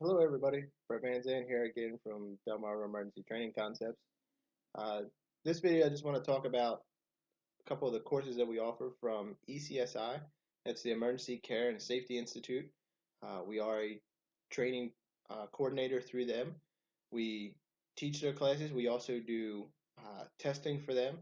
Hello, everybody. Brett Van Zandt here again from Delmarva Emergency Training Concepts. Uh, this video, I just want to talk about a couple of the courses that we offer from ECSI. That's the Emergency Care and Safety Institute. We are a training coordinator through them. We teach their classes. We also do testing for them.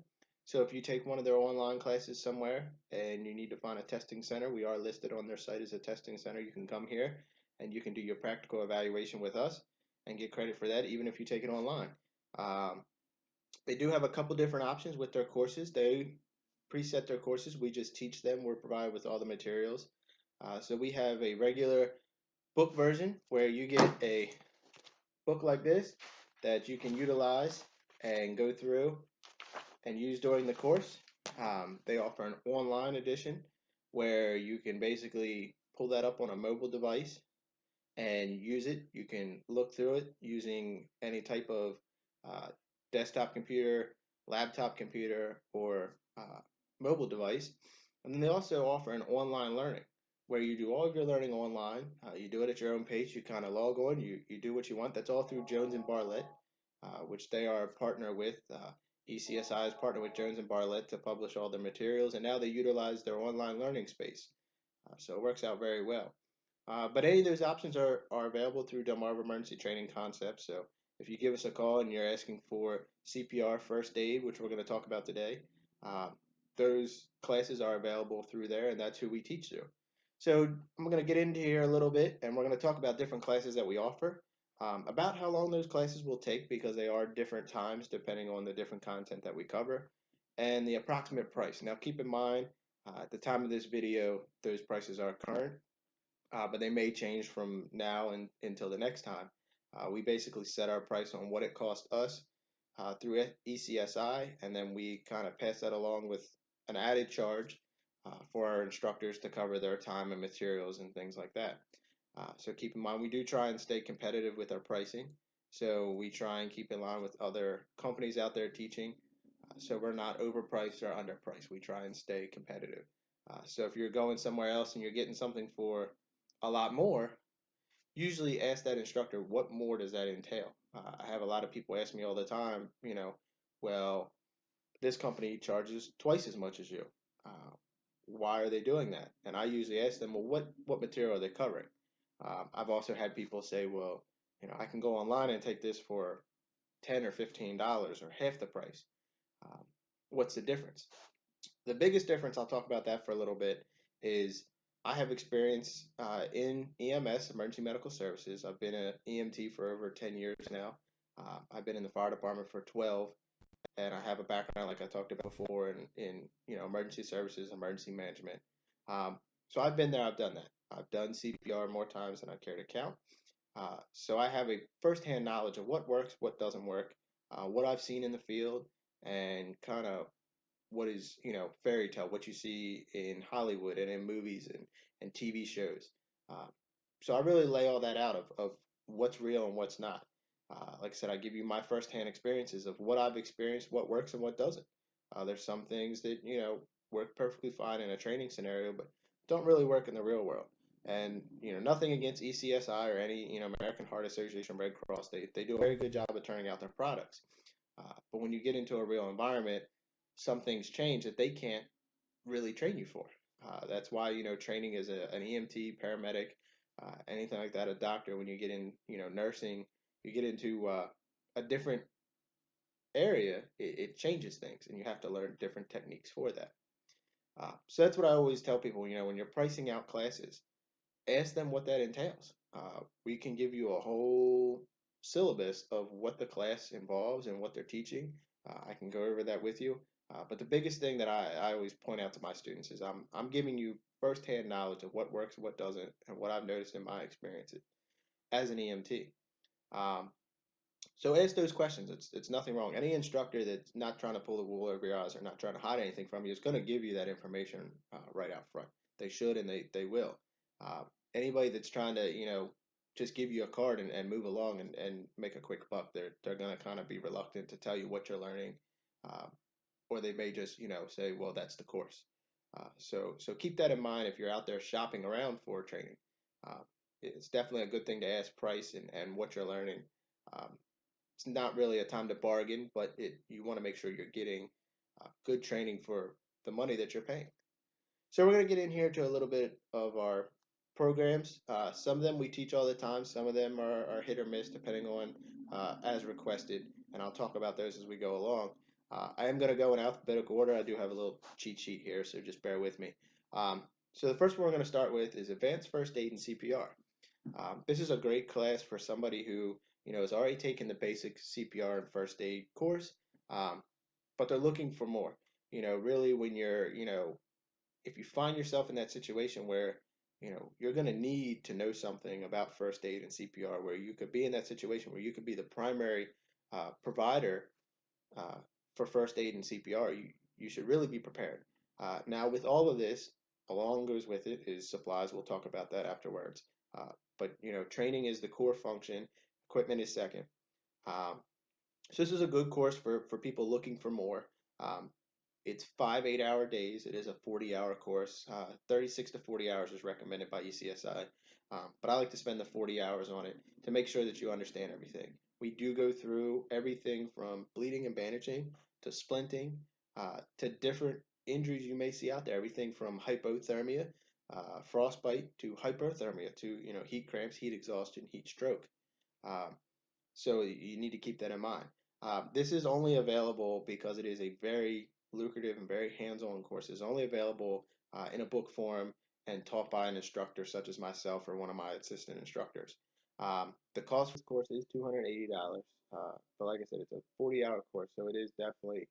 So if you take one of their online classes somewhere and you need to find a testing center, we are listed on their site as a testing center. You can come here and you can do your practical evaluation with us and get credit for that, even if you take it online. Um, they do have a couple different options with their courses. They preset their courses. We just teach them. We're provided with all the materials. So we have a regular book version where you get a book like this that you can utilize and go through and use during the course. They offer an online edition where you can basically pull that up on a mobile device and use it. You can look through it using any type of uh, desktop computer, laptop computer, or mobile device. And then they also offer an online learning where you do all of your learning online. You do it at your own pace. You kind of log on, you do what you want. That's all through Jones and Bartlett, which they are a partner with. ECSI is partner with Jones and Bartlett to publish all their materials, and now they utilize their online learning space. So it works out very well. But any of those options are available through Delmarva Emergency Training Concepts. So if you give us a call and you're asking for CPR first aid, which we're going to talk about today, uh, those classes are available through there, and that's who we teach through. So I'm going to get into here a little bit, and we're going to talk about different classes that we offer, about how long those classes will take because they are different times depending on the different content that we cover, and the approximate price. Now keep in mind, at the time of this video, those prices are current, but they may change from now until the next time. We basically set our price on what it cost us through ECSI, and then we kind of pass that along with an added charge for our instructors to cover their time and materials and things like that. So keep in mind, we do try and stay competitive with our pricing. So we try and keep in line with other companies out there teaching. So we're not overpriced or underpriced. We try and stay competitive. So if you're going somewhere else and you're getting something for a lot more, usually ask that instructor, what more does that entail? I have a lot of people ask me all the time, well, this company charges twice as much as you. Uh, why are they doing that? And I usually ask them, well, what material are they covering? I've also had people say, well, I can go online and take this for $10 or $15 or half the price. Um, what's the difference? The biggest difference, I'll talk about that for a little bit, is I have experience in EMS, emergency medical services. I've been an EMT for over 10 years now. I've been in the fire department for 12, and I have a background, like I talked about before, in emergency services, emergency management. So I've been there, I've done that. I've done CPR more times than I care to count. So I have a firsthand knowledge of what works, what doesn't work, what I've seen in the field, and kind of what is fairy tale, what you see in Hollywood and in movies and TV shows. Uh, so I really lay all that out of what's real and what's not. Like I said, I give you my firsthand experiences of what I've experienced, what works and what doesn't. There's some things that work perfectly fine in a training scenario, but don't really work in the real world. And nothing against ECSI or any American Heart Association, Red Cross. They do a very good job of turning out their products. But when you get into a real environment, some things change that they can't really train you for. That's why training as an EMT, paramedic, anything like that, a doctor. When you get in nursing, you get into a different area. It changes things, and you have to learn different techniques for that. So that's what I always tell people. When you're pricing out classes, ask them what that entails. We can give you a whole syllabus of what the class involves and what they're teaching. I can go over that with you. But the biggest thing that I always point out to my students is I'm giving you firsthand knowledge of what works, what doesn't, and what I've noticed in my experiences as an EMT. Um, so ask those questions. It's nothing wrong. Any instructor that's not trying to pull the wool over your eyes or not trying to hide anything from you is going to give you that information right out front. They should and they will. Uh, Anybody that's trying to just give you a card and move along and make a quick buck, they're going to kind of be reluctant to tell you what you're learning, uh, or they may just say, well, that's the course. So keep that in mind if you're out there shopping around for training. Uh, it's definitely a good thing to ask price and what you're learning. Um, it's not really a time to bargain, but you want to make sure you're getting good training for the money that you're paying. So we're going to get in here to a little bit of our programs. Some of them we teach all the time. Some of them are hit or miss depending on as requested, and I'll talk about those as we go along. I am going to go in alphabetical order. I do have a little cheat sheet here, so just bear with me. So the first one we're going to start with is Advanced First Aid and CPR. This is a great class for somebody who has already taken the basic CPR and first aid course, um, but they're looking for more. Really when you're if you find yourself in that situation where you're going to need to know something about first aid and CPR, where you could be in that situation where you could be the primary provider uh, for first aid and CPR, you should really be prepared. Now, with all of this, along goes with it is supplies. We'll talk about that afterwards. But training is the core function. Equipment is second. Um, so this is a good course for people looking for more. Um, it's 5 8-hour days. It is a 40-hour course. 36 to 40 hours is recommended by ECSI. But I like to spend the 40 hours on it to make sure that you understand everything. We do go through everything from bleeding and bandaging to splinting to different injuries you may see out there. Everything from hypothermia, frostbite to hyperthermia to heat cramps, heat exhaustion, heat stroke. Um, so you need to keep that in mind. This is only available because it is a very lucrative and very hands-on course. It's only available in a book form and taught by an instructor such as myself or one of my assistant instructors. The cost for this course is $280. But like I said, it's a 40-hour course, so it is definitely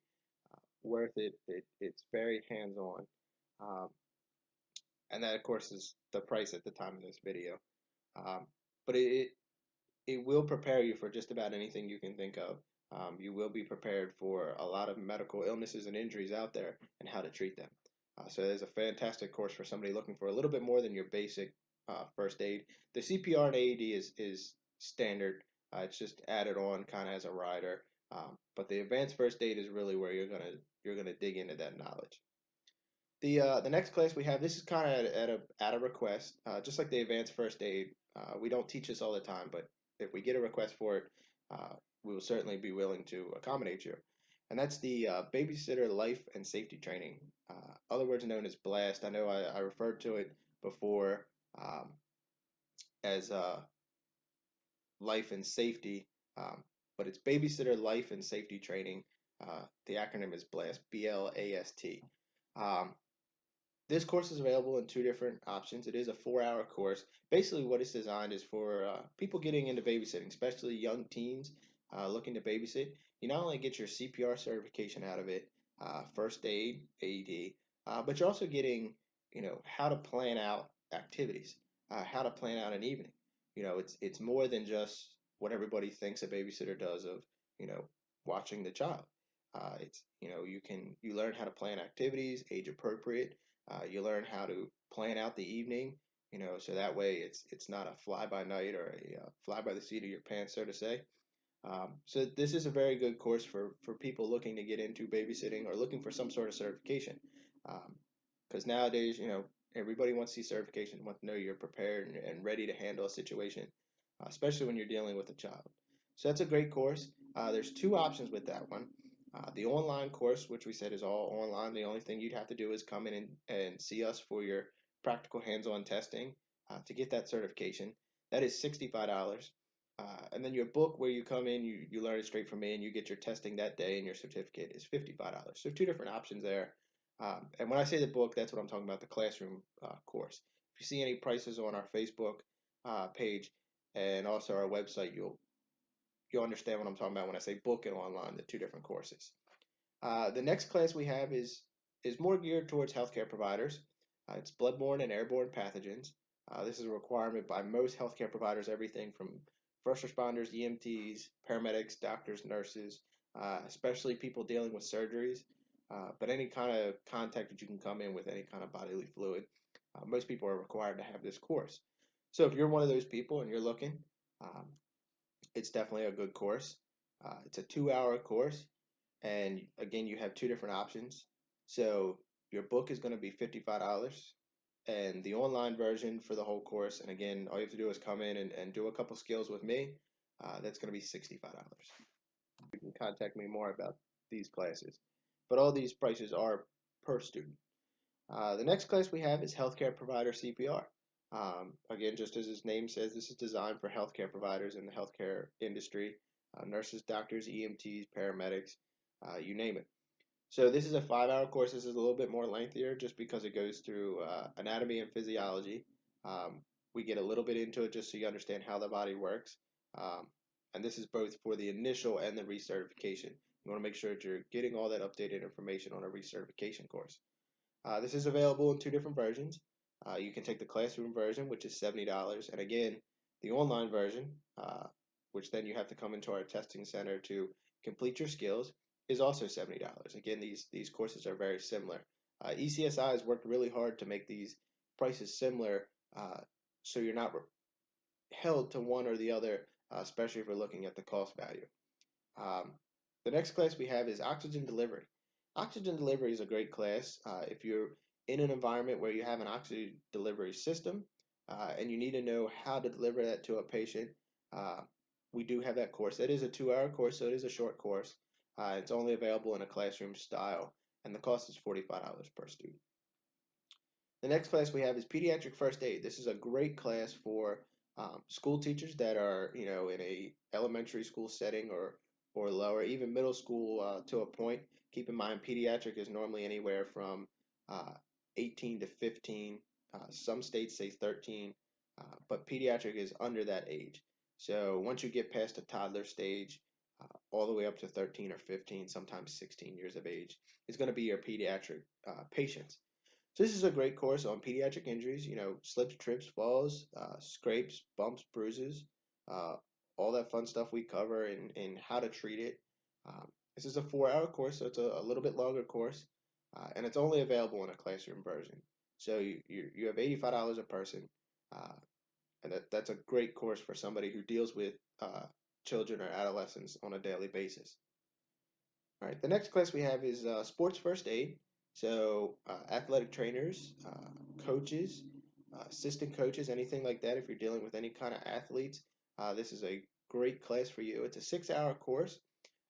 worth it. It's very hands-on. Um, and that, of course, is the price at the time of this video. Um, but it will prepare you for just about anything you can think of. You will be prepared for a lot of medical illnesses and injuries out there and how to treat them. So it's a fantastic course for somebody looking for a little bit more than your basic first aid. The CPR and AED is standard. It's just added on kind of as a rider. But the advanced first aid is really where you're gonna dig into that knowledge. The next class we have, this is kind of at a request, just like the advanced first aid. We don't teach this all the time, but if we get a request for it, uh, we will certainly be willing to accommodate you. And that's the babysitter life and safety training, other words known as BLAST. I know I referred to it before um, as life and safety, um, but it's babysitter life and safety training. The acronym is BLAST, BLAST. Um, this course is available in two different options. It is a 4-hour course. Basically, what it's designed is for people getting into babysitting, especially young teens looking to babysit. You not only get your CPR certification out of it, first aid, AED, but you're also getting, how to plan out activities, how to plan out an evening. It's more than just what everybody thinks a babysitter does of, watching the child. It's you learn how to plan activities, age appropriate. You learn how to plan out the evening, so that way it's not a fly by night or a fly by the seat of your pants, so to say. So this is a very good course for people looking to get into babysitting or looking for some sort of certification. Because nowadays, everybody wants to see certification, wants to know you're prepared and ready to handle a situation, especially when you're dealing with a child. So that's a great course. There's two options with that one. The online course, which we said is all online, the only thing you'd have to do is come in and see us for your practical hands-on testing to get that certification. That is $65. And then your book, where you come in, you learn it straight from me, and you get your testing that day, and your certificate is $55. So two different options there. And when I say the book, that's what I'm talking about, the classroom course. If you see any prices on our Facebook page and also our website, you'll understand what I'm talking about when I say book and online, the two different courses. The next class we have is more geared towards healthcare providers. It's bloodborne and airborne pathogens. This is a requirement by most healthcare providers, everything from first responders, EMTs, paramedics, doctors, nurses, especially people dealing with surgeries, but any kind of contact that you can come in with any kind of bodily fluid. Most people are required to have this course. So if you're one of those people and you're looking, um, it's definitely a good course. It's a 2-hour course, and again, you have two different options. So your book is going to be $55. and the online version for the whole course. And again, all you have to do is come in and do a couple skills with me. That's going to be $65. You can contact me more about these classes. But all these prices are per student. The next class we have is Healthcare Provider CPR. Again, just as its name says, this is designed for healthcare providers in the healthcare industry, nurses, doctors, EMTs, paramedics, you name it. So this is a 5-hour course. This is a little bit more lengthier just because it goes through anatomy and physiology. We get a little bit into it just so you understand how the body works. Um, and this is both for the initial and the recertification. You want to make sure that you're getting all that updated information on a recertification course. This is available in 2 different versions. You can take the classroom version, which is $70, and again, the online version, which then you have to come into our testing center to complete your skills, is also $70. Again, these courses are very similar. ECSI has worked really hard to make these prices similar, so you're not held to one or the other, especially if we're looking at the cost value. Um, the next class we have is oxygen delivery. Oxygen delivery is a great class if you're in an environment where you have an oxygen delivery system and you need to know how to deliver that to a patient. Uh, we do have that course. That is a 2-hour course, so it is a short course. It's only available in a classroom style, and the cost is $45 per student. The next class we have is pediatric first aid. This is a great class for school teachers that are, in a elementary school setting or lower, even middle school to a point. Keep in mind, pediatric is normally anywhere from uh, 18 to 15. Some states say 13, but pediatric is under that age. So once you get past the toddler stage, all the way up to 13 or 15, sometimes 16 years of age, is going to be your pediatric patients. So this is a great course on pediatric injuries, slips, trips, falls, scrapes, bumps, bruises, uh, all that fun stuff we cover and how to treat it. This is a 4-hour course, so it's a little bit longer course, and it's only available in a classroom version. So you have $85 a person, uh, and that's a great course for somebody who deals with children or adolescents on a daily basis. All right, the next class we have is sports first aid. So athletic trainers, coaches, assistant coaches, anything like that. If you're dealing with any kind of athletes, this is a great class for you. It's a 6-hour course,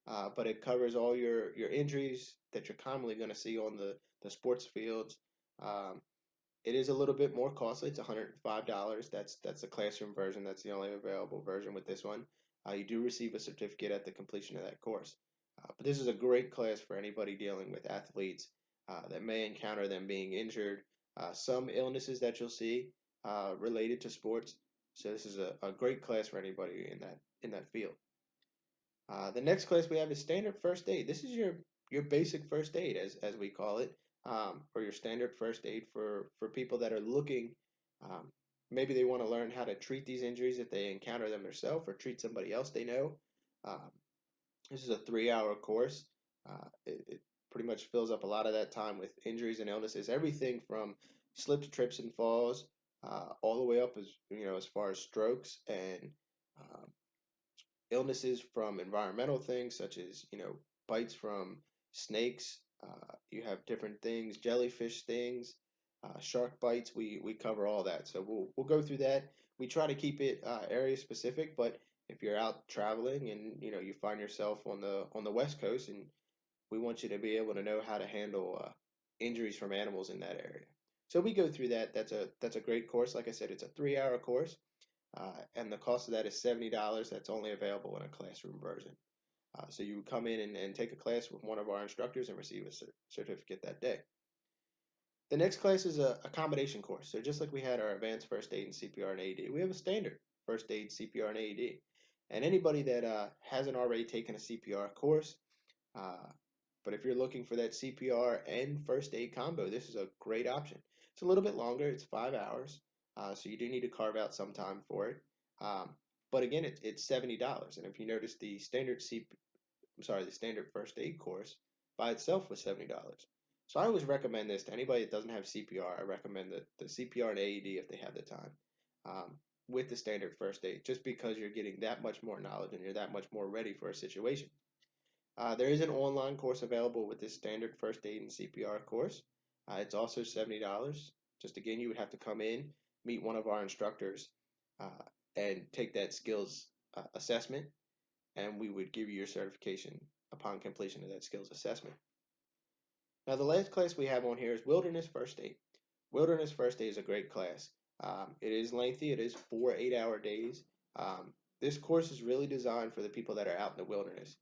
but it covers all your injuries that you're commonly going to see on the sports fields. Um, it is a little bit more costly. It's $105. That's the classroom version. That's the only available version with this one. You do receive a certificate at the completion of that course. But this is a great class for anybody dealing with athletes that may encounter them being injured. Some illnesses that you'll see related to sports. So this is a great class for anybody in that field. The next class we have is standard first aid. This is your basic first aid, as we call it, or your standard first aid for people that are looking. Um, Maybe they want to learn how to treat these injuries if they encounter them themselves or treat somebody else they know. Um, this is a 3-hour course. It pretty much fills up a lot of that time with injuries and illnesses, everything from slips, trips, and falls, all the way up as far as strokes and um, illnesses from environmental things such as bites from snakes. You have different things, jellyfish stings, shark bites. We cover all that, so we'll go through that. We try to keep it area specific, but if you're out traveling and you find yourself on the West Coast, and we want you to be able to know how to handle injuries from animals in that area. So we go through that. That's a great course. Like I said, it's a 3-hour course. And the cost of that is $70. That's only available in a classroom version. So you would come in and take a class with one of our instructors and receive a certificate that day. The next class is a accommodation course. So just like we had our advanced first aid and CPR and AED, we have a standard first aid, CPR, and AED. And anybody that hasn't already taken a CPR course, uh, but if you're looking for that CPR and first aid combo, this is a great option. It's a little bit longer. It's 5 hours, so you do need to carve out some time for it. Um, but again, it's $70. And if you notice, the standard first aid course by itself was $70. So I always recommend this to anybody that doesn't have CPR. I recommend the CPR and AED if they have the time, with the standard first aid, just because you're getting that much more knowledge and you're that much more ready for a situation. There is an online course available with this standard first aid and CPR course. It's also $70. Just again, you would have to come in, meet one of our instructors, and take that skills assessment, and we would give you your certification upon completion of that skills assessment. Now, the last class we have on here is Wilderness First Aid. Wilderness First Aid is a great class. It is lengthy. It is 4 8-hour days. This course is really designed for the people that are out in the wilderness.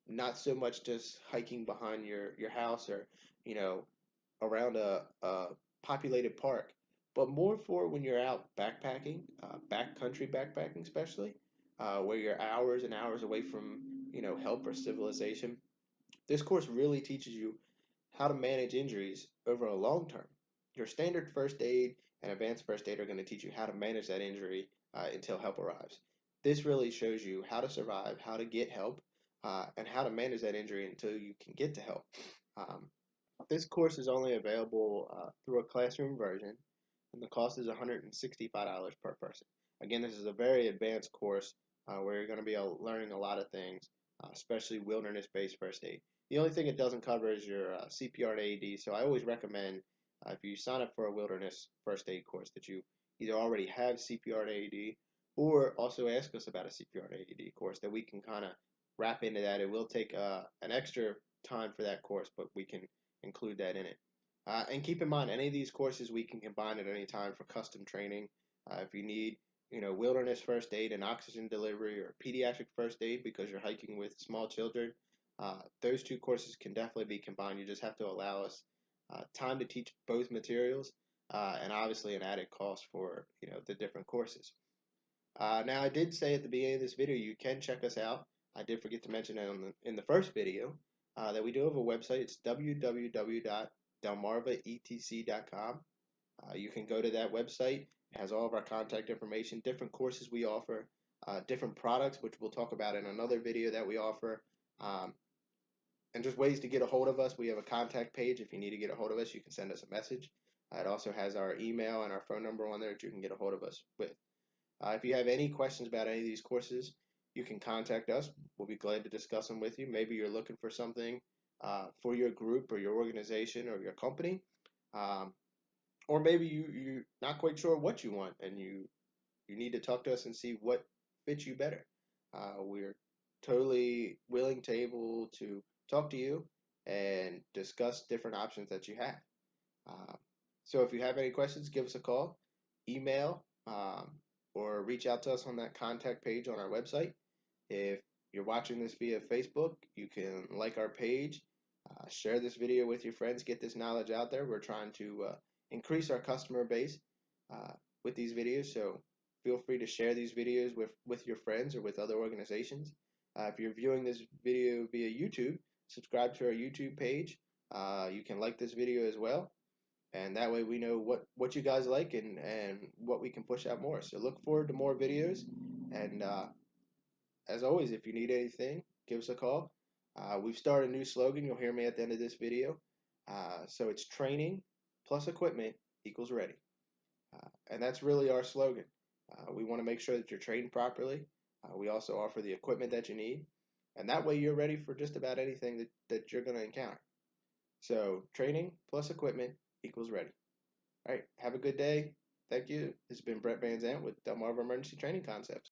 Not so much just hiking behind your house or, you know, around a populated park, but more for when you're out backpacking, backcountry backpacking especially, where you're hours and hours away from, help or civilization. This course really teaches you how to manage injuries over a long term. Your standard first aid and advanced first aid are going to teach you how to manage that injury until help arrives. This really shows you how to survive, how to get help, and how to manage that injury until you can get to help. Um, this course is only available through a classroom version, and the cost is $165 per person. Again, this is a very advanced course where you're going to be learning a lot of things, especially wilderness-based first aid. The only thing it doesn't cover is your CPR and AED, so I always recommend if you sign up for a wilderness first aid course that you either already have CPR and AED or also ask us about a CPR and AED course that we can kind of wrap into that. It will take an extra time for that course, but we can include that in it. And keep in mind, any of these courses we can combine at any time for custom training. If you need, wilderness first aid and oxygen delivery or pediatric first aid because you're hiking with small children, those two courses can definitely be combined. You just have to allow us time to teach both materials and obviously an added cost for, the different courses. Now, I did say at the beginning of this video, you can check us out. I did forget to mention it in the first video that we do have a website. It's www.delmarvaetc.com. You can go to that website. It has all of our contact information, different courses we offer, different products, which we'll talk about in another video that we offer, and just ways to get a hold of us. We have a contact page. If you need to get a hold of us, you can send us a message. It also has our email and our phone number on there that you can get a hold of us with. If you have any questions about any of these courses, you can contact us. We'll be glad to discuss them with you. Maybe you're looking for something for your group or your organization or your company. Or maybe you're not quite sure what you want and you need to talk to us and see what fits you better. We're totally willing to able to talk to you and discuss different options that you have. So if you have any questions, give us a call, email, or reach out to us on that contact page on our website. If you're watching this via Facebook, you can like our page, share this video with your friends, get this knowledge out there. We're trying to increase our customer base with these videos, so feel free to share these videos with your friends or with other organizations. If you're viewing this video via YouTube, subscribe to our YouTube page. You can like this video as well, and that way we know what you guys like and what we can push out more. So look forward to more videos, and as always, if you need anything, give us a call. We've started a new slogan. You'll hear me at the end of this video. So it's training plus equipment equals ready. And that's really our slogan. We want to make sure that you're trained properly. We also offer the equipment that you need. And that way you're ready for just about anything that you're going to encounter. So training plus equipment equals ready. All right, have a good day. Thank you. This has been Brett Van Zant with Delmarva Emergency Training Concepts.